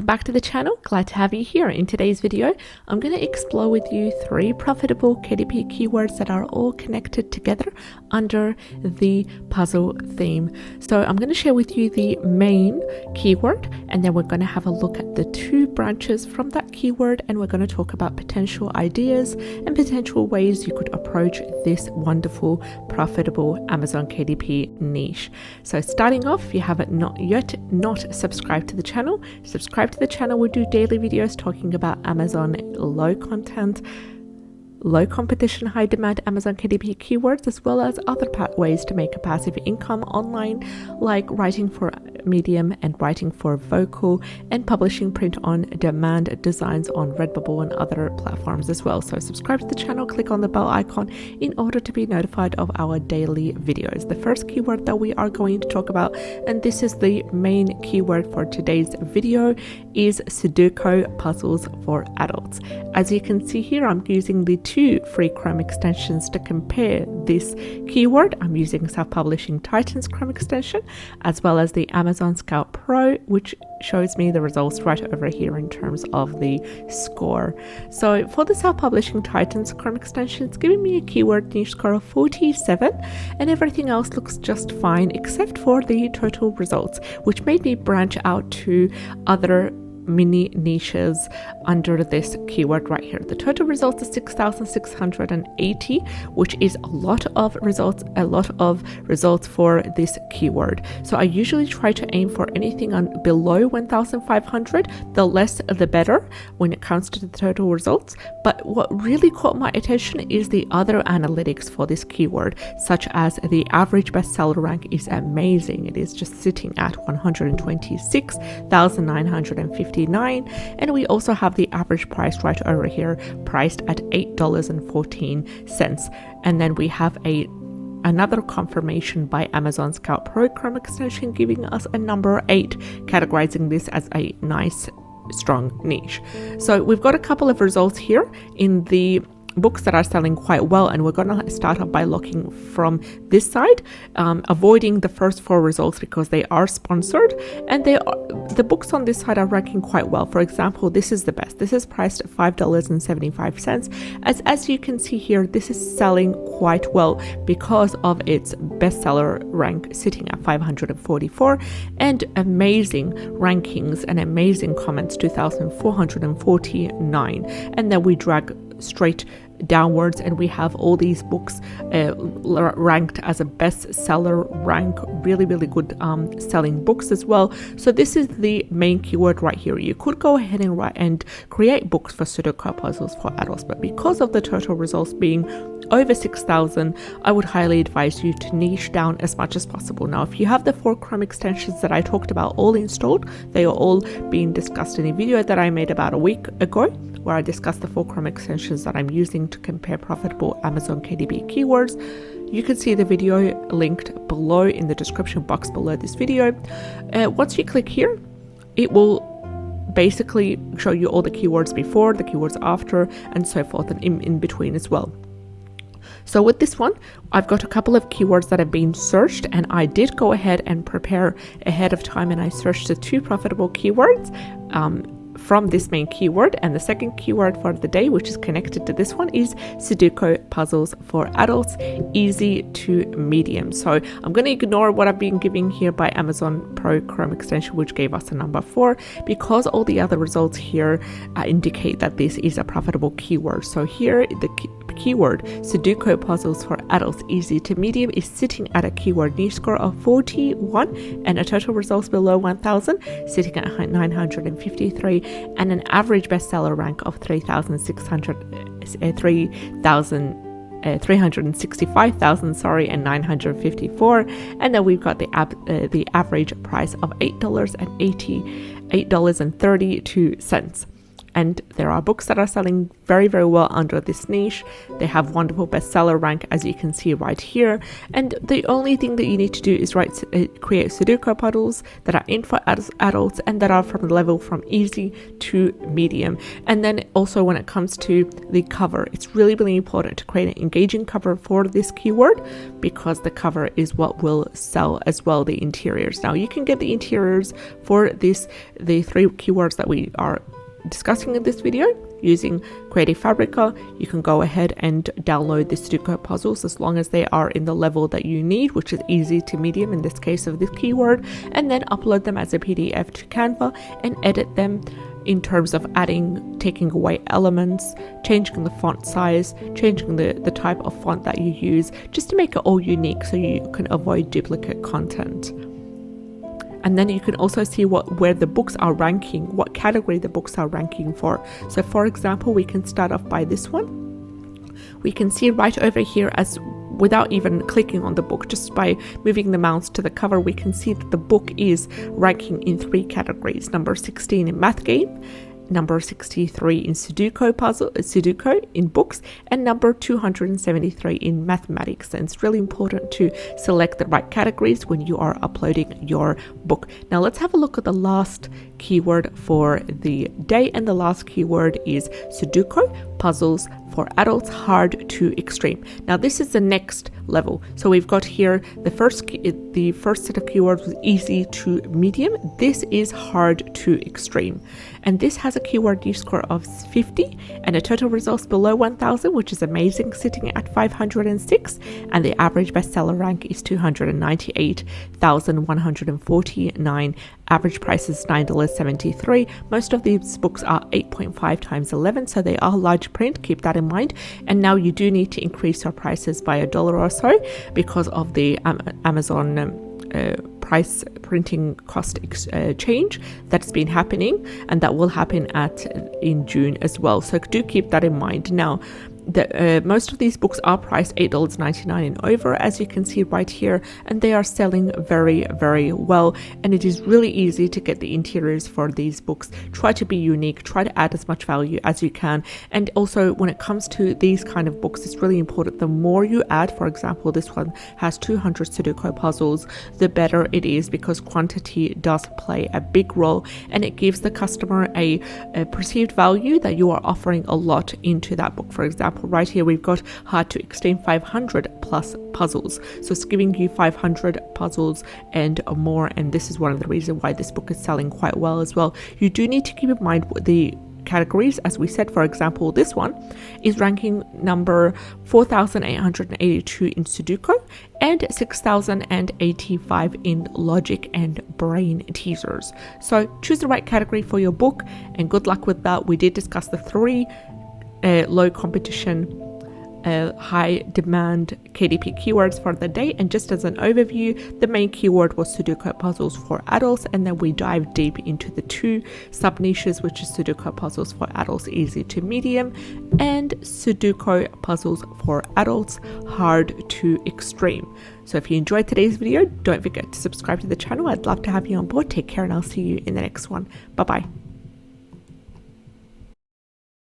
back to the channel. Glad to have you here. In today's video, I'm going to explore with you 3 profitable KDP keywords that are all connected together under the puzzle theme. So I'm going to share with you the main keyword, and then we're going to have a look at the 2 branches from that keyword, and we're going to talk about potential ideas and potential ways you could approach this wonderful, profitable Amazon KDP niche. So starting off, if you haven't not subscribed to the channel, subscribe to the channel. We do daily videos talking about Amazon low content, low competition, high demand Amazon KDP keywords, as well as other ways to make a passive income online, like writing for Medium and writing for Vocal, and publishing print on demand designs on Redbubble and other platforms as well. So subscribe to the channel, click on the bell icon in order to be notified of our daily videos. The first keyword that we are going to talk about, and this is the main keyword for today's video, is Sudoku puzzles for adults. As you can see here, I'm using the 2 free Chrome extensions to compare this keyword. I'm using Self-Publishing Titans Chrome extension, as well as the Amazon Scout Pro, which shows me the results right over here in terms of the score. So for the Self-Publishing Titans Chrome extension, it's giving me a keyword niche score of 47, and everything else looks just fine except for the total results, which made me branch out to other mini niches under this keyword right here. The total results is 6,680, which is a lot of results for this keyword. So I usually try to aim for anything below 1,500. The less the better when it comes to the total results. But what really caught my attention is the other analytics for this keyword, such as the average bestseller rank is amazing. It is just sitting at 126,950, and we also have the average price right over here, priced at $8.14. And then we have another confirmation by Amazon Scout Pro Chrome extension giving us a number 8, categorizing this as a nice strong niche. So we've got a couple of results here in the books that are selling quite well, and we're going to start off by looking from this side, avoiding the first 4 results because they are sponsored, and the books on this side are ranking quite well. For example, this is the best. This is priced at $5.75. As you can see here, this is selling quite well because of its bestseller rank sitting at 544, and amazing rankings and amazing comments, 2,449. And then we drag straight downwards, and we have all these books ranked as a bestseller rank, really good selling books as well. So this is the main keyword right here. You could go ahead and create books for Sudoku puzzles for adults, but because of the total results being over 6,000, I would highly advise you to niche down as much as possible. Now, if you have the 4 Chrome extensions that I talked about all installed, they are all being discussed in a video that I made about a week ago, where I discussed the 4 Chrome extensions that I'm using to compare profitable Amazon KDP keywords. You can see the video linked below in the description box below this video. Once you click here, it will basically show you all the keywords before, the keywords after, and so forth, and in between as well. So with this one, I've got a couple of keywords that have been searched, and I did go ahead and prepare ahead of time, and I searched the 2 profitable keywords from this main keyword. And the second keyword for the day, which is connected to this one, is Sudoku puzzles for adults, easy to medium. So I'm going to ignore what I've been giving here by Amazon Pro Chrome extension, which gave us a number 4, because all the other results here indicate that this is a profitable keyword. So here the keyword Sudoku puzzles for adults, easy to medium, is sitting at a keyword niche score of 41 and a total results below 1,000, sitting at 953, and an average bestseller rank of 365,000, and 954. And then we've got the average price of $8.32. And there are books that are selling very, very well under this niche. They have wonderful bestseller rank, as you can see right here. And the only thing that you need to do is create Sudoku puzzles that are in for adults and that are from the level from easy to medium. And then also when it comes to the cover, it's really, really important to create an engaging cover for this keyword, because the cover is what will sell as well the interiors. Now you can get the interiors for the 3 keywords that we are discussing in this video using Creative Fabrica. You can go ahead and download the Sudoku puzzles as long as they are in the level that you need, which is easy to medium in this case of this keyword, and then upload them as a PDF to Canva and edit them in terms of taking away elements, changing the font size, changing the type of font that you use, just to make it all unique so you can avoid duplicate content. And then you can also see where the books are ranking, what category the books are ranking for. So for example, we can start off by this one. We can see right over here, as without even clicking on the book, just by moving the mouse to the cover, we can see that the book is ranking in 3 categories: number 16 in math game, number 63 in Sudoku in books, and number 273 in mathematics. And it's really important to select the right categories when you are uploading your book. Now let's have a look at the last keyword for the day, and the last keyword is Sudoku puzzles for adults, hard to extreme. Now this is the next level. So we've got here the first set of keywords was easy to medium. This is hard to extreme, and this has a keyword use score of 50 and a total results below 1000, which is amazing, sitting at 506, and the average bestseller rank is 298,149. Average price is $9.73. Most of these books are 8.5 times 11, so they are large print. Keep that in mind. And now you do need to increase your prices by $1 or so because of the Amazon price printing cost change that's been happening, and that will happen in June as well. So do keep that in mind. Now, most of these books are priced $8.99 and over, as you can see right here, and they are selling very, very well. And it is really easy to get the interiors for these books. Try to be unique, try to add as much value as you can. And also when it comes to these kind of books, it's really important. The more you add, for example, this one has 200 Sudoku puzzles, the better it is, because quantity does play a big role, and it gives the customer a perceived value that you are offering a lot into that book. For example, right here we've got hard to extend 500 plus puzzles, so it's giving you 500 puzzles and more, and this is one of the reasons why this book is selling quite well as well. You do need to keep in mind the categories. As we said, for example, this one is ranking number 4,882 in Sudoku and 6,085 in logic and brain teasers. So choose the right category for your book, and good luck with that. We did discuss the 3 low competition, high demand KDP keywords for the day, and just as an overview, the main keyword was Sudoku puzzles for adults, and then we dive deep into the 2 sub niches, which is Sudoku puzzles for adults easy to medium and Sudoku puzzles for adults hard to extreme. So if you enjoyed today's video, don't forget to subscribe to the channel. I'd love to have you on board. Take care, and I'll see you in the next one. Bye bye.